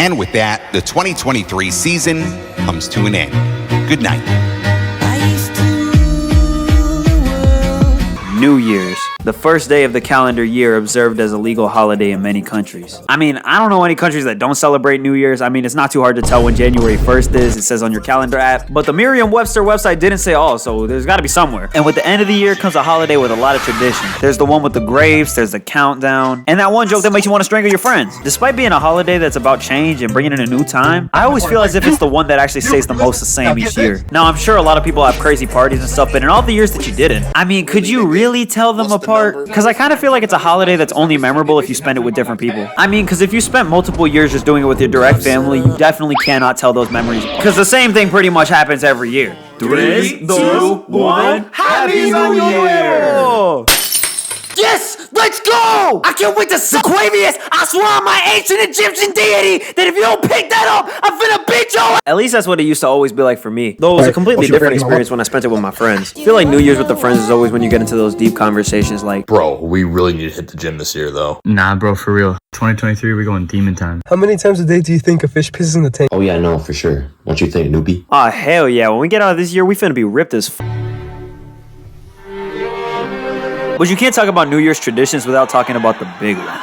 And with that, the 2023 season comes to an end. Good night. New Year's, the first day of the calendar year observed as a legal holiday in many countries. I mean, I don't know any countries that don't celebrate New Year's. I mean, it's not too hard to tell when January 1st is. It says on your calendar app. But the Merriam-Webster website didn't say all, so there's got to be somewhere. And with the end of the year comes a holiday with a lot of tradition. There's the one with the grapes, there's the countdown, and that one joke that makes you want to strangle your friends. Despite being a holiday that's about change and bringing in a new time, I always feel as if it's the one that actually stays the most the same each year. Now, I'm sure a lot of people have crazy parties and stuff, but in all the years that you didn't, I mean, could you really tell them apart? Because I kind of feel like it's a holiday that's only memorable if you spend it with different people. I mean, because if you spent multiple years just doing it with your direct family, you definitely cannot tell those memories. Because the same thing pretty much happens every year. 3, 2, 1, Happy New Year! Yes! Let's go! I can't wait to see Aquavius! I swear on my ancient Egyptian deity that if you don't pick that up, I'm finna beat you! At least that's what it used to always be like for me. Though it was a completely different experience when I spent it with my friends. I feel like New Year's with the friends is always when you get into those deep conversations like, bro, we really need to hit the gym this year though. Nah, bro, for real. 2023, we're going demon time. How many times a day do you think a fish pisses in the tank? Oh yeah, no, for sure. Don't you think, newbie? aw, hell yeah. When we get out of this year, we finna be ripped as But you can't talk about New Year's traditions without talking about the big one.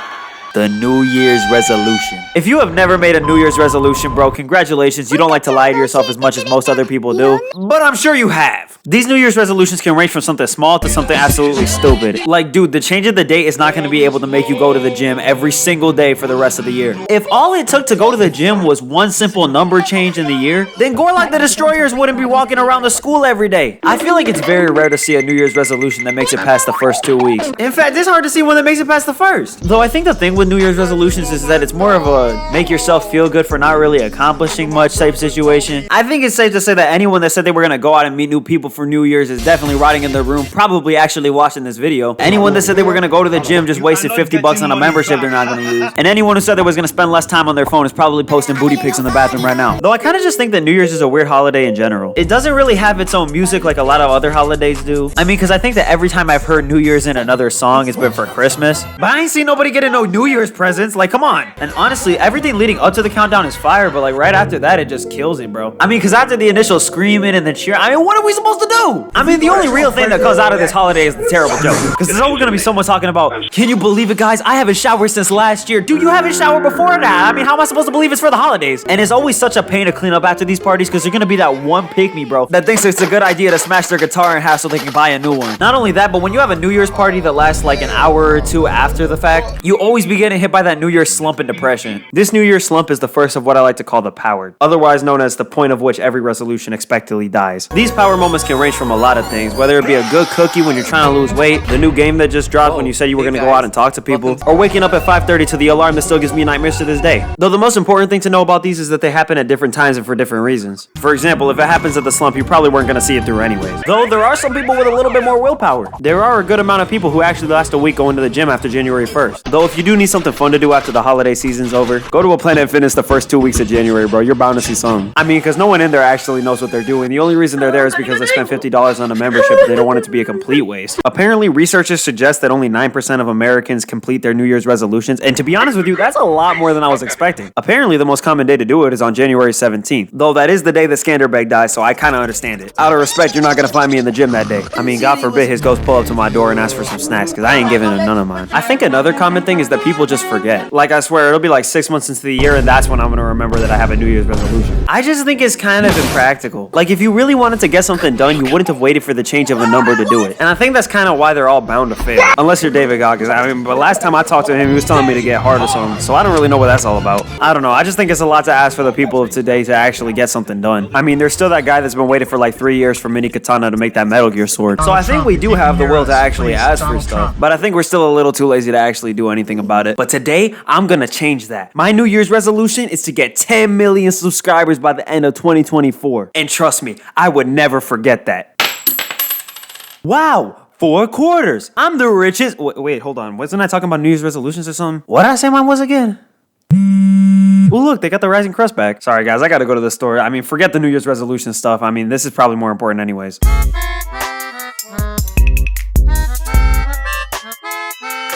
The New Year's resolution. If you have never made a New Year's resolution, bro, congratulations. You don't like to lie to yourself as much as most other people do. But I'm sure you have. These New Year's resolutions can range from something small to something absolutely stupid. Like, dude, the change of the date is not going to be able to make you go to the gym every single day for the rest of the year. If all it took to go to the gym was one simple number change in the year, then Gorlock the Destroyers wouldn't be walking around the school every day. I feel like it's very rare to see a New Year's resolution that makes it past the first 2 weeks. In fact, it's hard to see one that makes it past the first. Though I think the thing with New Year's resolutions is that it's more of a make yourself feel good for not really accomplishing much type situation. I think it's safe to say that anyone that said they were gonna go out and meet new people for New Year's is definitely rotting in their room, probably actually watching this video. Anyone that said they were gonna go to the gym just wasted 50 bucks on a membership they're not gonna use. And anyone who said they was gonna spend less time on their phone is probably posting booty pics in the bathroom right now. Though I kind of just think that New Year's is a weird holiday in general. It doesn't really have its own music like a lot of other holidays do. I mean, because I think that every time I've heard New Year's in another song, it's been for Christmas. But I ain't seen nobody getting no New Year's presents. Like, come on. And honestly, everything leading up to the countdown is fire, but like right after that, it just kills it, bro. I mean, because after the initial screaming and the cheer, I mean, what are we supposed to do? I mean, the only real thing that comes out of this holiday is the terrible joke. Because there's always gonna be someone talking about, can you believe it, guys? I haven't showered since last year. Dude, you haven't showered before that. I mean, how am I supposed to believe it's for the holidays? And it's always such a pain to clean up after these parties because there's gonna be that one pick-me, bro, that thinks it's a good idea to smash their guitar in half so they can buy a new one. Not only that, but when you have a New Year's party that lasts like an hour or two after the fact, you always be getting hit by that New Year's slump and depression. This New Year's slump is the first of what I like to call the powered, otherwise known as the point of which every resolution expectedly dies. These power moments can range from a lot of things, whether it be a good cookie when you're trying to lose weight, the new game that just dropped when you said you were going to go out and talk to people, or waking up at 5:30 to the alarm that still gives me nightmares to this day. Though the most important thing to know about these is that they happen at different times and for different reasons. For example, if it happens at the slump, you probably weren't going to see it through anyways. Though there are some people with a little bit more willpower. There are a good amount of people who actually last a week going to the gym after January 1st. Though if you do need something fun to do after the holiday season's over, go to a Planet Fitness the first 2 weeks of January, bro. You're bound to see some. I mean, because no one in there actually knows what they're doing. The only reason they're there is because they spent $50 on a membership and they don't want it to be a complete waste. Apparently, researchers suggest that only 9% of Americans complete their New Year's resolutions, and to be honest with you, that's a lot more than I was expecting. Apparently, the most common day to do it is on January 17th, though that is the day that Skanderbeg dies, so I kind of understand it. Out of respect, you're not going to find me in the gym that day. I mean, God forbid his ghost pull up to my door and ask for some snacks, because I ain't giving him none of mine. I think another common thing is that people just forget. Like, I swear, it'll be like 6 months into the year, and that's when I'm going to remember that I have a New Year's resolution. I just think it's kind of impractical. Like, if you really wanted to get something done, you wouldn't have waited for the change of a number to do it. And I think that's kind of why they're all bound to fail. Unless you're David Goggins. I mean, but last time I talked to him, he was telling me to get harder songs, so I don't really know what that's all about. I don't know. I just think it's a lot to ask for the people of today to actually get something done. I mean, there's still that guy that's been waiting for like 3 years for Mini Katana to make that Metal Gear sword. So I think we do have the will to actually ask for stuff, but I think we're still a little too lazy to actually do anything about it. But today, I'm gonna change that. My New Year's resolution is to get 10 million subscribers by the end of 2024. And trust me, I would never forget that. Wow, 4 quarters. I'm the richest. Wait, hold on. Wasn't I talking about New Year's resolutions or something? What did I say mine was again? Oh, look, they got the Rising Crust back. Sorry, guys, I gotta go to the store. I mean, forget the New Year's resolution stuff. I mean, this is probably more important anyways.